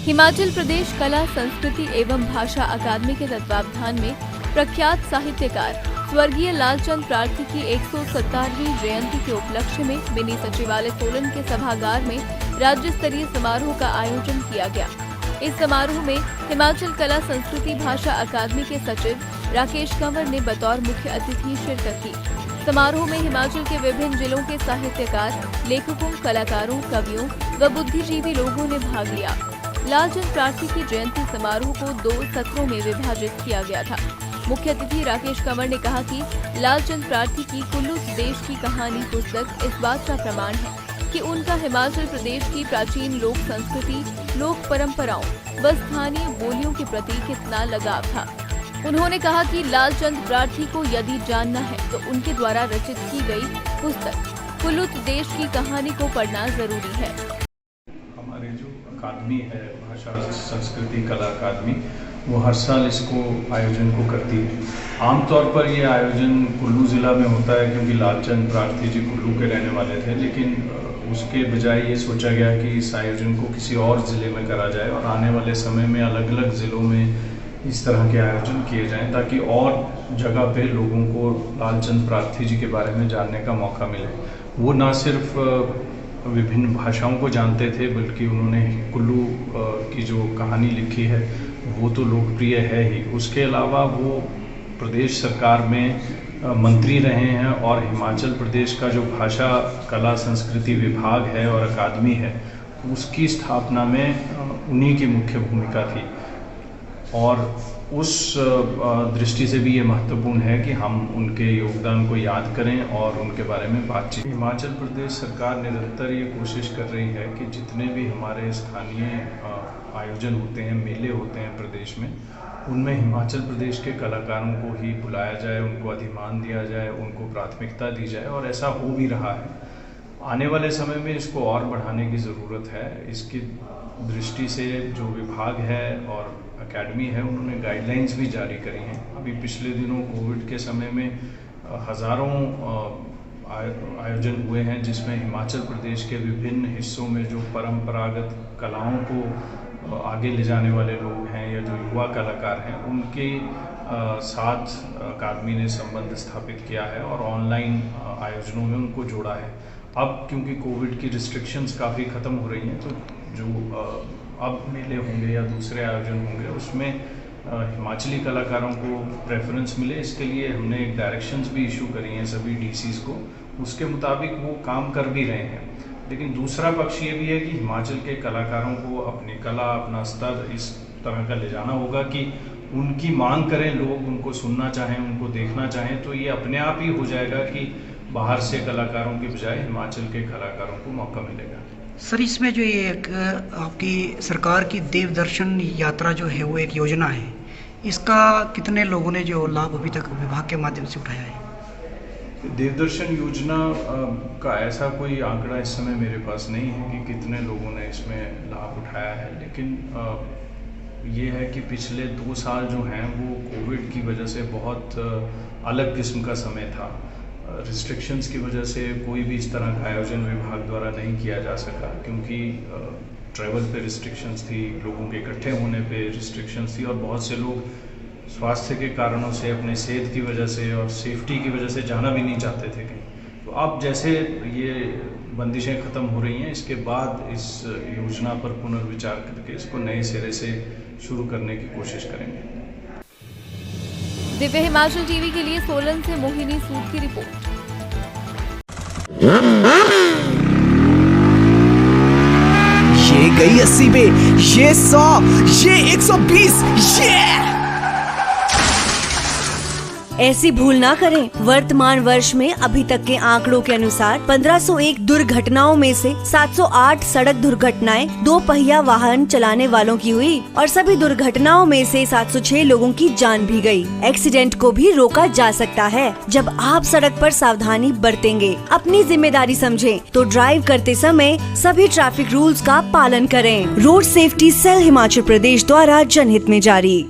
हिमाचल प्रदेश कला संस्कृति एवं भाषा अकादमी के तत्वावधान में प्रख्यात साहित्यकार स्वर्गीय लालचंद प्रार्थी की 170वीं जयंती के उपलक्ष्य में मिनी सचिवालय सोलन के सभागार में राज्य स्तरीय समारोह का आयोजन किया गया। इस समारोह में हिमाचल कला संस्कृति भाषा अकादमी के सचिव राकेश कंवर ने बतौर मुख्य अतिथि शिरकत की। समारोह में हिमाचल के विभिन्न जिलों के साहित्यकार, लेखकों, कलाकारों, कवियों व बुद्धिजीवी लोगों ने भाग लिया। लालचंद प्रार्थी की जयंती समारोह को 2 सत्रों में विभाजित किया गया था। मुख्य अतिथि राकेश कंवर ने कहा कि लालचंद प्रार्थी की कुल्लू देश की कहानी पुस्तक इस बात का प्रमाण है कि उनका हिमाचल प्रदेश की प्राचीन लोक संस्कृति, लोक परंपराओं व स्थानीय बोलियों के प्रति कितना लगाव था। उन्होंने कहा कि लालचंद प्रार्थी को यदि जानना है तो उनके द्वारा रचित की गई पुस्तक कुल्लू देश की कहानी को पढ़ना जरूरी है। हमारी जो अकादमी है, भाषा संस्कृति कला अकादमी, वो हर साल इसको आयोजन को करती है। आमतौर पर ये आयोजन कुल्लू ज़िला में होता है क्योंकि लालचंद प्रार्थी जी कुल्लू के रहने वाले थे, लेकिन उसके बजाय ये सोचा गया कि इस आयोजन को किसी और ज़िले में करा जाए और आने वाले समय में अलग अलग ज़िलों में इस तरह के आयोजन किए जाएं ताकि और जगह पे लोगों को लालचंद प्रार्थी जी के बारे में जानने का मौका मिले। वो ना सिर्फ विभिन्न भाषाओं को जानते थे बल्कि उन्होंने कुल्लू की जो कहानी लिखी है वो तो लोकप्रिय है ही, उसके अलावा वो प्रदेश सरकार में मंत्री रहे हैं और हिमाचल प्रदेश का जो भाषा कला संस्कृति विभाग है और अकादमी है उसकी स्थापना में उन्हीं की मुख्य भूमिका थी। और उस दृष्टि से भी ये महत्वपूर्ण है कि हम उनके योगदान को याद करें और उनके बारे में बातचीत। हिमाचल प्रदेश सरकार निरंतर ये कोशिश कर रही है कि जितने भी हमारे स्थानीय आयोजन होते हैं, मेले होते हैं प्रदेश में, उनमें हिमाचल प्रदेश के कलाकारों को ही बुलाया जाए, उनको अधिमान दिया जाए, उनको प्राथमिकता दी जाए और ऐसा हो भी रहा है। आने वाले समय में इसको और बढ़ाने की ज़रूरत है। इसकी दृष्टि से जो विभाग है और अकेडमी है उन्होंने गाइडलाइंस भी जारी करी हैं। अभी पिछले दिनों कोविड के समय में हज़ारों आयोजन हुए हैं जिसमें हिमाचल प्रदेश के विभिन्न हिस्सों में जो परंपरागत कलाओं को आगे ले जाने वाले लोग हैं या जो युवा कलाकार हैं उनके साथ अकादमी ने संबंध स्थापित किया है और ऑनलाइन आयोजनों में उनको जोड़ा है। अब क्योंकि कोविड की रिस्ट्रिक्शंस काफ़ी ख़त्म हो रही हैं तो जो अब मेले होंगे या दूसरे आयोजन होंगे उसमें हिमाचली कलाकारों को प्रेफरेंस मिले, इसके लिए हमने एक डायरेक्शंस भी इशू करी हैं सभी डीसीज़ को। उसके मुताबिक वो काम कर भी रहे हैं। लेकिन दूसरा पक्ष ये भी है कि हिमाचल के कलाकारों को अपनी कला, अपना स्तर इस तरह का ले जाना होगा कि उनकी मांग करें लोग, उनको सुनना चाहें, उनको देखना चाहें, तो ये अपने आप ही हो जाएगा कि बाहर से कलाकारों की बजाय हिमाचल के कलाकारों को मौका मिलेगा। सर, इसमें जो ये एक आपकी सरकार की देव दर्शन यात्रा जो है वो एक योजना है, इसका कितने लोगों ने जो लाभ अभी तक विभाग के माध्यम से उठाया है? देवदर्शन योजना का ऐसा कोई आंकड़ा इस समय मेरे पास नहीं है कि कितने लोगों ने इसमें लाभ उठाया है, लेकिन ये है कि पिछले 2 साल जो हैं वो कोविड की वजह से बहुत अलग किस्म का समय था। रिस्ट्रिक्शंस की वजह से कोई भी इस तरह का आयोजन विभाग द्वारा नहीं किया जा सका क्योंकि ट्रैवल पे रिस्ट्रिक्शंस थी, लोगों के इकट्ठे होने पे रिस्ट्रिक्शंस थी और बहुत से लोग स्वास्थ्य के कारणों से, अपने सेहत की वजह से और सेफ्टी की वजह से जाना भी नहीं चाहते थे कहीं। तो अब जैसे ये बंदिशें ख़त्म हो रही हैं, इसके बाद इस योजना पर पुनर्विचार करके इसको नए सिरे से शुरू करने की कोशिश करेंगे। दिव्य हिमाचल टीवी के लिए सोलन से मोहिनी सूद की रिपोर्ट। ये गई 80 पे, ये 100, ये 120, ये ऐसी भूल ना करें। वर्तमान वर्ष में अभी तक के आंकड़ों के अनुसार 1501 दुर्घटनाओं में से 708 सड़क दुर्घटनाएं 2 पहिया वाहन चलाने वालों की हुई और सभी दुर्घटनाओं में से 706 लोगों की जान भी गई। एक्सीडेंट को भी रोका जा सकता है जब आप सड़क पर सावधानी बरतेंगे। अपनी जिम्मेदारी समझें तो ड्राइव करते समय सभी ट्रैफिक रूल्स का पालन करें। Road safety cell Himachal Pradesh द्वारा जनहित में जारी।